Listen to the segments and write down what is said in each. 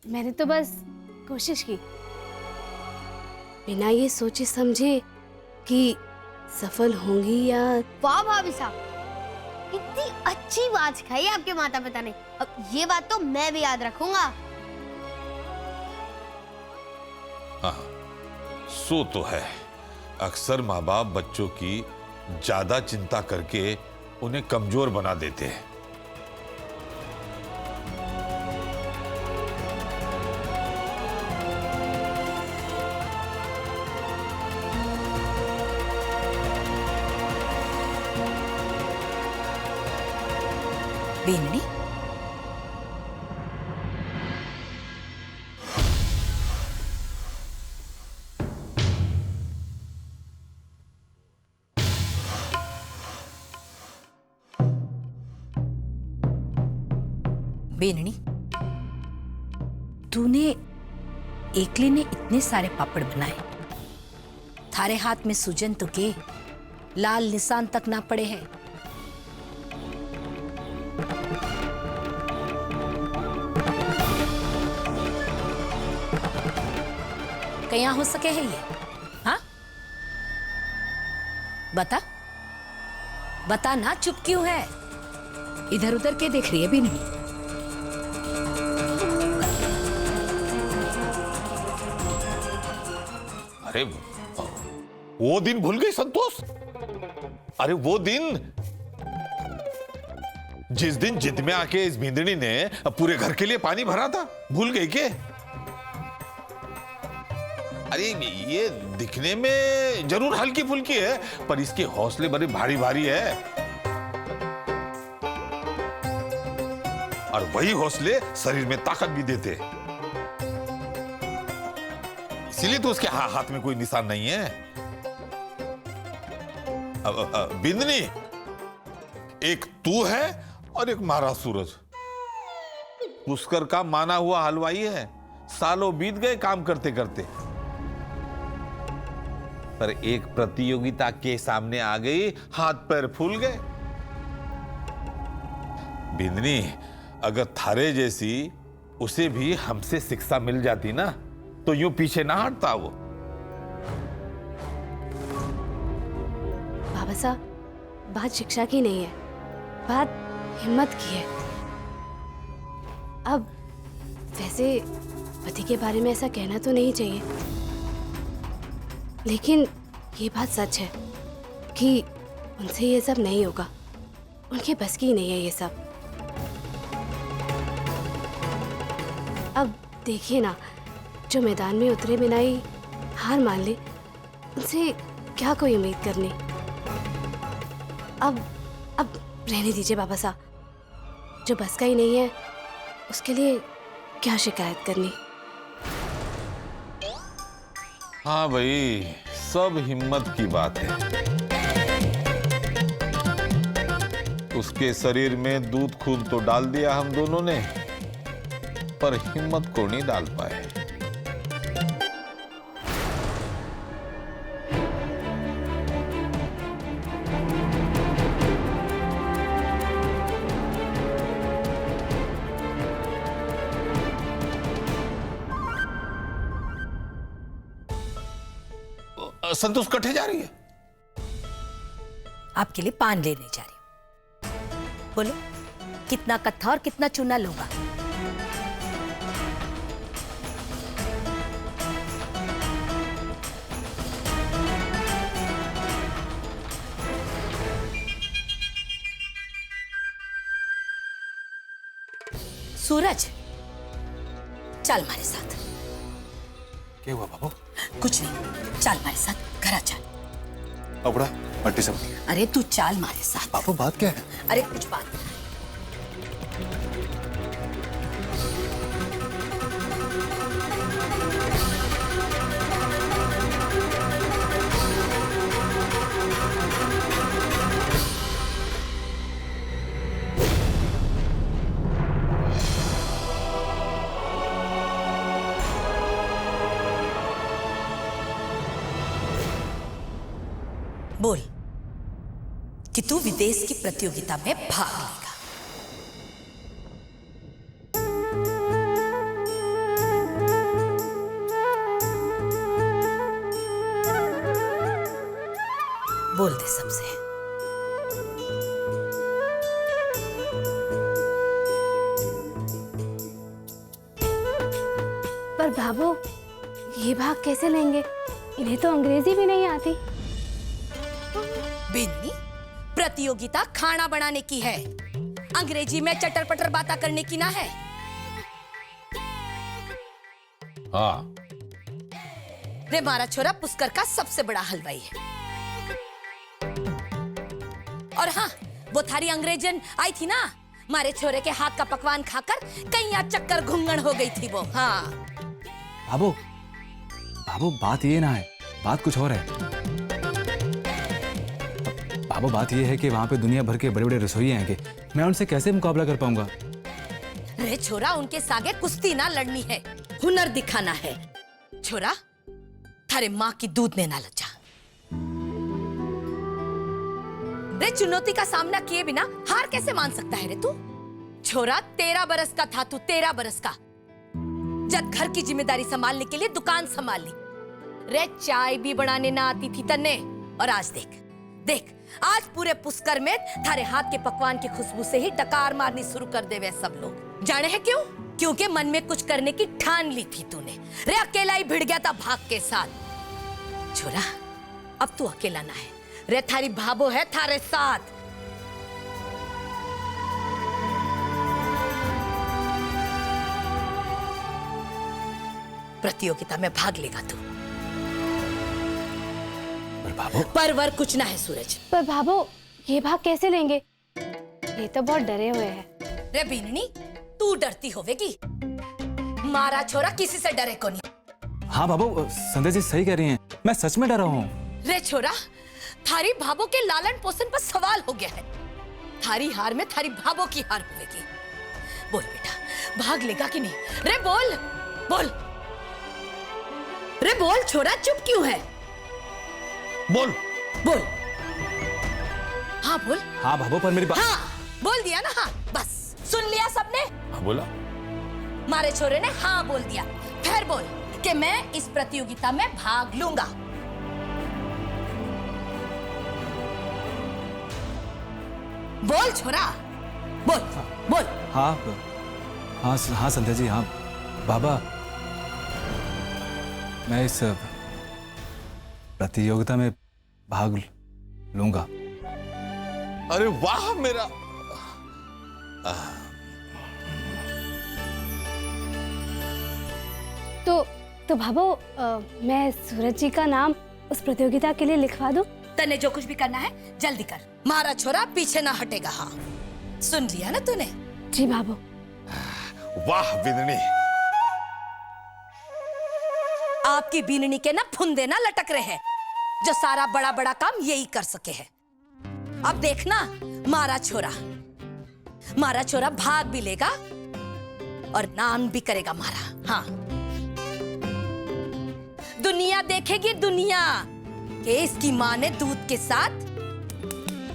मैंने तो बस कोशिश की, बिना ये सोचे समझे कि सफल होंगी या। वाह भाभी साहब, कितनी अच्छी बात सिखाई आपके माता पिता ने। अब ये बात तो मैं भी याद रखूंगा। हाँ, सो तो है। अक्सर माँ बाप बच्चों की ज्यादा चिंता करके उन्हें कमजोर बना देते हैं। बेननी, बेननी, तूने एकले ने इतने सारे पापड़ बनाए, थारे हाथ में सूजन तो के लाल निशान तक ना पड़े हैं। कहाँ हो सके है ये? हाँ, बता बता ना, चुप क्यों है? इधर उधर के देख रही है भी नहीं? अरे वो दिन भूल गई संतोष? अरे वो दिन जिस दिन जिद में आके इस भिंदड़ी ने पूरे घर के लिए पानी भरा था, भूल गई क्या? अरे ये दिखने में जरूर हल्की फुल्की है, पर इसके हौसले बड़े भारी भारी है। और वही हौसले शरीर में ताकत भी देते। इसीलिए तो उसके हाथ में कोई निशान नहीं है। बिंदनी, एक तू है और एक मारा सूरज। पुष्कर का माना हुआ हलवाई है, सालों बीत गए काम करते करते, पर एक प्रतियोगिता के सामने आ गई, हाथ पैर फूल गए। बिंदनी, अगर थारे जैसी उसे भी हमसे शिक्षा मिल जाती ना, तो यूं पीछे ना हटता वो। बाबा साहब, बात शिक्षा की नहीं है, बात हिम्मत की है। अब वैसे पति के बारे में ऐसा कहना तो नहीं चाहिए, लेकिन ये बात सच है कि उनसे ये सब नहीं होगा, उनके बस की नहीं है ये सब। अब देखिए ना, जो मैदान में उतरे बिना ही हार मान ले, उनसे क्या कोई उम्मीद करनी। अब रहने दीजिए बाबा साहब, जो बस का ही नहीं है उसके लिए क्या शिकायत करनी। हाँ भाई, सब हिम्मत की बात है। उसके शरीर में दूध खून तो डाल दिया हम दोनों ने, पर हिम्मत को नहीं डाल पाए। संतोष कट्ठे जा रही है? आपके लिए पान लेने जा रही हूं। बोलो, कितना कट्ठा और कितना चूना लूंगा? सूरज, चल हमारे साथ। क्या हुआ बाबू? कुछ नहीं, चल हमारे साथ, घर आ चल। अपड़ा मट्टी सब। अरे तू चल हमारे साथ। बाबू बात क्या है? अरे कुछ बात नहीं। बोल कि तू विदेश की प्रतियोगिता में भाग लेगा। बोल दे सबसे। पर भाभो ये भाग कैसे लेंगे? इन्हें तो अंग्रेजी भी नहीं आती। बिन्नी, प्रतियोगिता खाना बनाने की है, अंग्रेजी में चटर पटर बातें करने की ना है। हाँ, रे मारा छोरा पुष्कर का सबसे बड़ा हलवाई है। और हाँ, वो थारी अंग्रेजन आई थी ना, मारे छोरे के हाथ का पकवान खाकर कहीं यहाँ चक्कर घुंगण हो गई थी वो। हाँ बाबू, बाबू बात ये ना है, बात कुछ और है। बाबू बात ये है कि वहां पे दुनिया भर के बड़े बड़े रसोई हैं कि मैं उनसे कैसे मुकाबला कर पाऊंगा। रे छोरा, उनके सागे कुश्ती ना लड़नी है, हुनर दिखाना है। छोरा, थारे माँ की दूध ने ना लजा। रे चुनौती का सामना किए बिना हार कैसे मान सकता है रे तू? छोरा 13 बरस का था तू, 13 बरस का, जब घर की जिम्मेदारी संभालने के लिए दुकान संभाल ली। रे चाय भी बनाने ना आती थी तन्ने, और आज देख देख, आज पूरे पुष्कर में थारे हाथ के पकवान की खुशबू से ही डकार मारनी शुरू कर दे वे सब लोग। जाने है क्यों? क्योंकि मन में कुछ करने की ठान ली थी तूने। रे अकेला ही भिड़ गया था भाग के साथ। छोरा, अब तू अकेला ना है रे, थारी भाभो है थारे साथ। प्रतियोगिता में भाग लेगा तू। पर बाबू, परवर कुछ ना है सूरज। पर भाभो ये भाग कैसे लेंगे? ये तो बहुत डरे हुए हैं। रे बीननी, तू डरती होवेगी, मारा छोरा किसी से डरे को नहीं। हाँ बाबू, संध्या जी सही कह रही हैं, मैं सच में डरा हूँ। रे छोरा, थारी भाभो के लालन पोषण पर सवाल हो गया है। थारी हार में थारी भाभो की हार होगी। बोल बेटा, भाग लेगा कि नहीं? रे बोल बोल, रे बोल छोरा, चुप क्यों है? बोल बोल। हाँ बोल। हाँ बाबू, पर मेरी बात। हाँ बोल दिया ना। हाँ बस, सुन लिया सबने? हाँ, बोला। मारे छोरे ने हाँ बोल दिया। फिर बोल कि मैं इस प्रतियोगिता में भाग लूंगा। बोल छोरा, बोल बोल। हाँ हाँ हाँ संध्या जी, हाँ बाबा, मैं इस प्रतियोगिता में भाग लूंगा। अरे वाह मेरा। तो भाभो मैं सूरज जी का नाम उस प्रतियोगिता के लिए लिखवा दूं? तने जो कुछ भी करना है जल्दी कर, मारा छोरा पीछे ना हटेगा। हाँ सुन लिया ना तूने? जी भाभो। वाह बिंदनी, आपकी बीननी के ना फुंदे ना लटक रहे हैं, जो सारा बड़ा बड़ा काम यही कर सके है। अब देखना, मारा छोरा भाग भी लेगा और नाम भी करेगा मारा। हाँ, दुनिया देखेगी दुनिया कि इसकी माँ ने दूध के साथ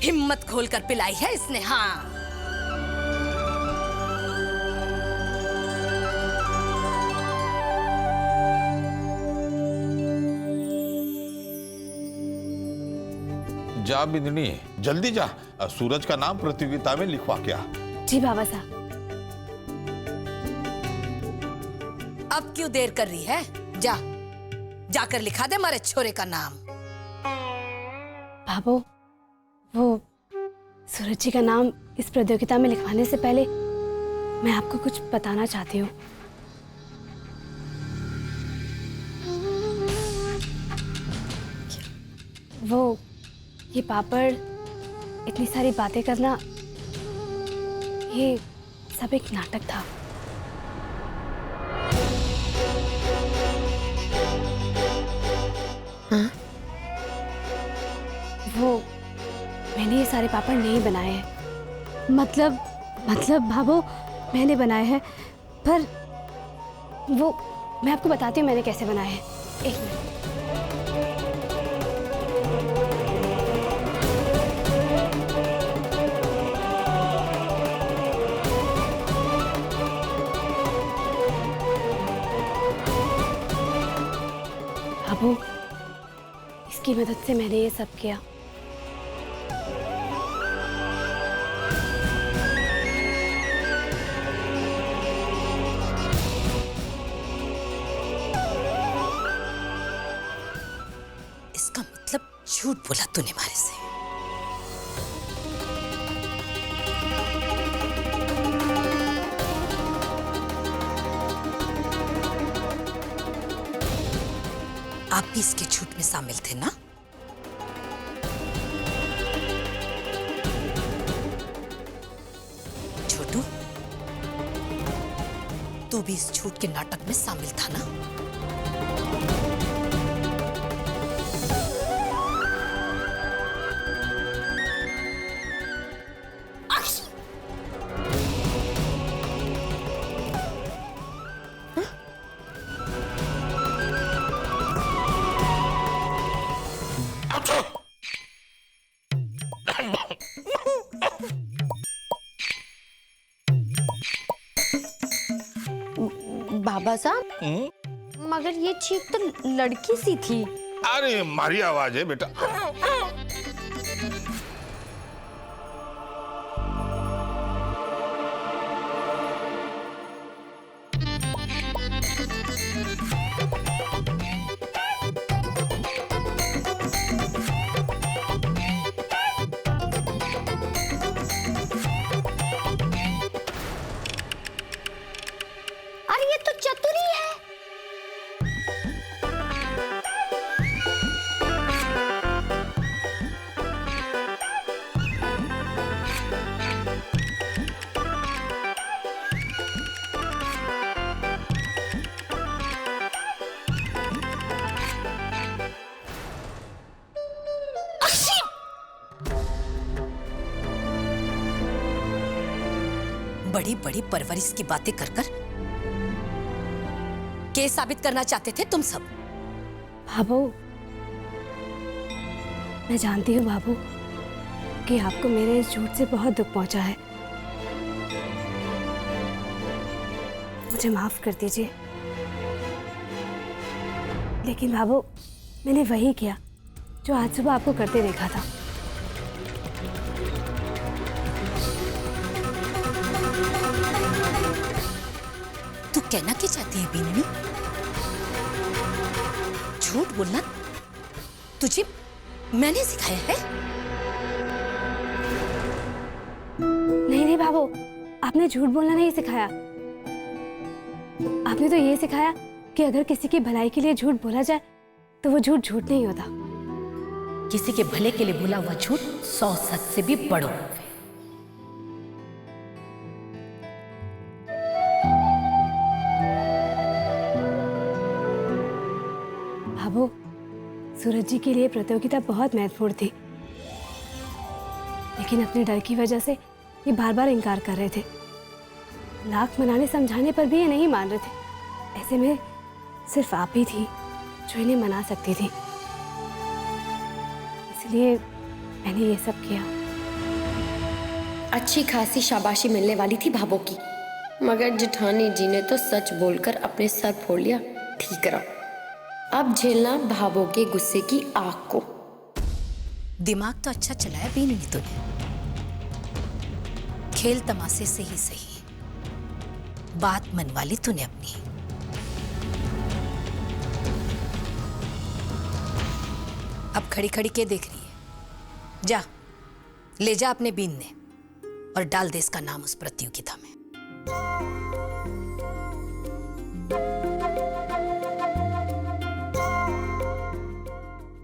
हिम्मत खोलकर पिलाई है इसने। हाँ जा बिंदनी, जल्दी जा, सूरज का नाम प्रतियोगिता में लिखवा के आ। जी बाबा साहब। अब क्यों देर कर रही है? जाकर लिखा दे हमारे छोरे का नाम। भाभो, वो सूरज जी का नाम इस प्रतियोगिता में लिखवाने से पहले मैं आपको कुछ बताना चाहती हूँ। वो ये पापड़, इतनी सारी बातें करना, ये सब एक नाटक था। हाँ? वो मैंने ये सारे पापड़ नहीं बनाए हैं। मतलब भाभो मैंने बनाए हैं, पर वो मैं आपको बताती हूँ मैंने कैसे बनाए हैं। एक मिनट। भाभो, इसकी मदद से मैंने ये सब किया। झूठ बोला तूने मारे से। आप भी इसके झूठ में शामिल थे ना? छोटू, तू भी इस झूठ के नाटक में शामिल था ना? बाबा साहब, मगर ये चीख तो लड़की सी थी। अरे मारी आवाज है बेटा। अरे ये तो चतुरी है। बड़ी बड़ी परवरिश की बातें कर कर क्या साबित करना चाहते थे तुम सब? बाबू, मैं जानती हूँ बाबू कि आपको मेरे इस झूठ से बहुत दुख पहुंचा है। मुझे माफ कर दीजिए। लेकिन बाबू, मैंने वही किया जो आज सुबह आपको करते देखा था। तू कहना क्या चाहती है बिन्नी? झूठ बोलना तुझे मैंने सिखाया है? नहीं नहीं बाबू, आपने झूठ बोलना नहीं सिखाया। आपने तो ये सिखाया कि अगर किसी की भलाई के लिए झूठ बोला जाए तो वो झूठ झूठ नहीं होता। किसी के भले के लिए बोला हुआ झूठ 100 सच से भी बड़ो। बाबू, सूरज जी के लिए प्रतियोगिता बहुत महत्वपूर्ण थी, लेकिन अपने डर की वजह से ये बार बार इनकार कर रहे थे। लाख मनाने समझाने पर भी ये नहीं मान रहे थे। ऐसे में सिर्फ आप ही थी जो इन्हें मना सकती थी, इसलिए मैंने ये सब किया। अच्छी खासी शाबाशी मिलने वाली थी भाभो की, मगर जेठानी जी ने तो सच बोलकर अपने सर फोड़ लिया। ठीक रहा, अब झेलना भाभो के गुस्से की आग को। दिमाग तो अच्छा चलाया भी नहीं तूने। खेल तमाशे से ही सही, बात मनवा ली तूने अपनी। अब खड़ी खड़ी के देख रही है? जा, ले जा अपने बीन ने और डाल दे इसका नाम उस प्रतियोगिता में।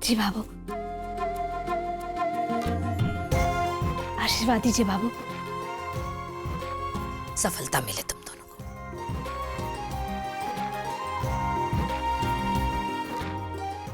जी बाबू, आशीर्वाद दीजिए बाबू। सफलता मिले तुम दोनों को।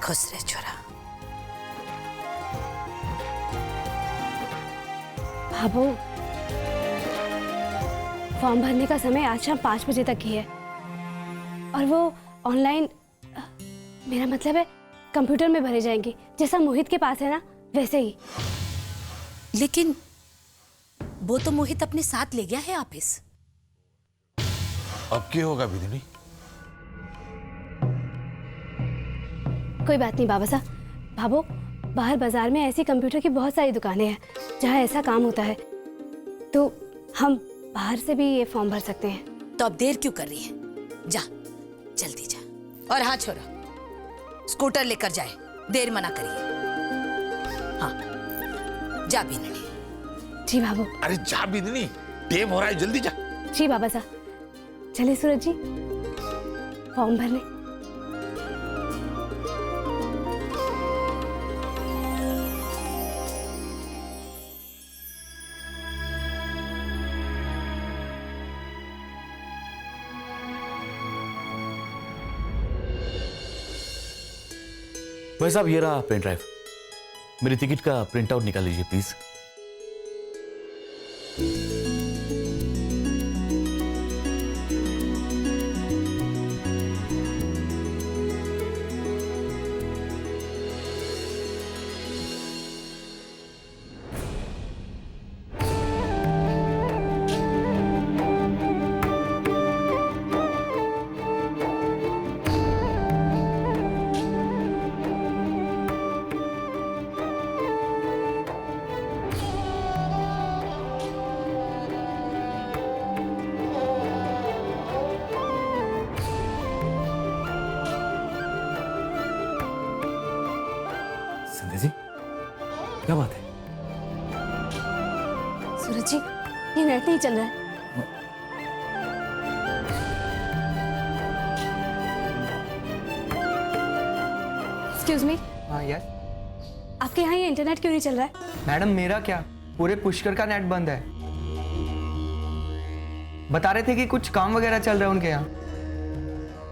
खुश रह छोरा। बाबू, फॉर्म भरने का समय आज शाम 5 बजे तक ही है, और वो ऑनलाइन, मेरा मतलब है कंप्यूटर में भरे जाएंगे, जैसा मोहित के पास है ना वैसे ही। लेकिन वो तो मोहित अपने साथ ले गया है ऑफिस। अब क्या होगा बिंदनी? कोई बात नहीं बाबा साहब। भाभो, बाहर बाजार में ऐसी कंप्यूटर की बहुत सारी दुकानें हैं जहाँ ऐसा काम होता है, तो हम बाहर से भी ये फॉर्म भर सकते हैं। तो अब देर क्यों कर रही है? जा, जल्दी जा। और हाँ छोरा, स्कूटर लेकर जाए, देर मना करिए। हाँ, जा बिंदनी। जी बाबू। अरे जा बिंदनी, टेम हो रहा है, जल्दी जा। जी बाबा साहब। चलिए सूरज जी, फॉर्म भरने। भाई साहब, ये रहा पेन ड्राइव। मेरी टिकट का प्रिंट आउट निकाल लीजिए प्लीज। संध्या जी, क्या बात है? सूरज जी, ये नेट नहीं चल रहा है। एक्सक्यूज मी, हाँ यार। आपके यहाँ ये इंटरनेट क्यों नहीं चल रहा है? मैडम मेरा क्या, पूरे पुष्कर का नेट बंद है। बता रहे थे कि कुछ काम वगैरह चल रहा है उनके यहाँ।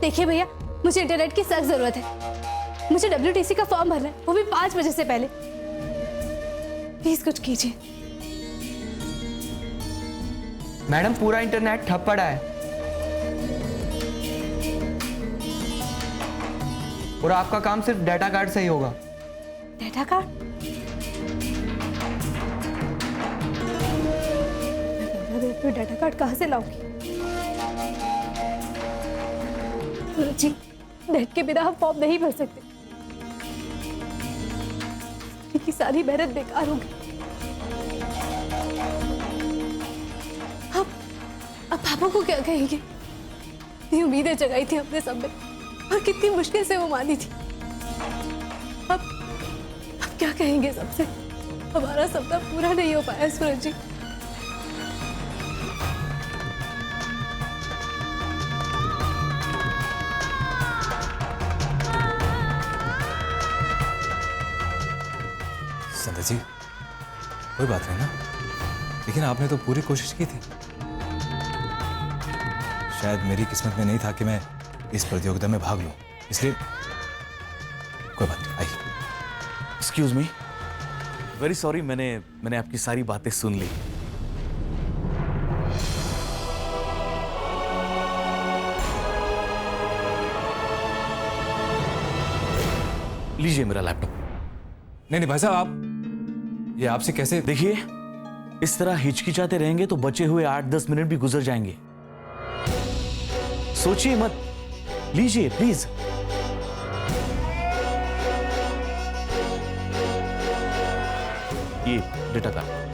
देखिए भैया, मुझे इंटरनेट की सख्त जरूरत है। मुझे WTC का फॉर्म भरना है, वो भी 5 बजे से पहले। प्लीज कुछ कीजिए। मैडम पूरा इंटरनेट ठप पड़ा है और आपका काम सिर्फ डाटा कार्ड से ही होगा। Data card? मैं 15 दिन में डाटा कार्ड कहाँ से लाऊंगी? सूरज जी, नेट के बिना हम फॉर्म नहीं भर सकते। की सारी मेहनत बेकार होगी। अब पापा को क्या कहेंगे? इतनी उम्मीदें जगाई थी अपने सब में और कितनी मुश्किल से वो मानी थी। अब क्या कहेंगे सबसे? हमारा सपना पूरा नहीं हो पाया सूरज जी। संध्या जी, कोई बात नहीं ना, लेकिन आपने तो पूरी कोशिश की थी। शायद मेरी किस्मत में नहीं था कि मैं इस प्रतियोगिता में भाग लूं, इसलिए कोई बात नहीं। आइए। एक्सक्यूज मी, वेरी सॉरी, मैंने आपकी सारी बातें सुन ली। लीजिए मेरा लैपटॉप। नहीं भाई साहब, आप ये आपसे कैसे? देखिए, इस तरह हिचकिचाते रहेंगे तो बचे हुए 8-10 मिनट भी गुजर जाएंगे। सोचिए मत, लीजिए प्लीज। ये डेटा कार्ड।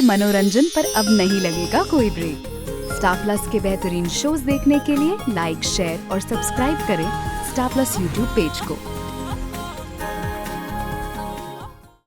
मनोरंजन पर अब नहीं लगेगा कोई ब्रेक। स्टार प्लस के बेहतरीन शोज देखने के लिए लाइक, शेयर और सब्सक्राइब करें स्टार प्लस यूट्यूब पेज को।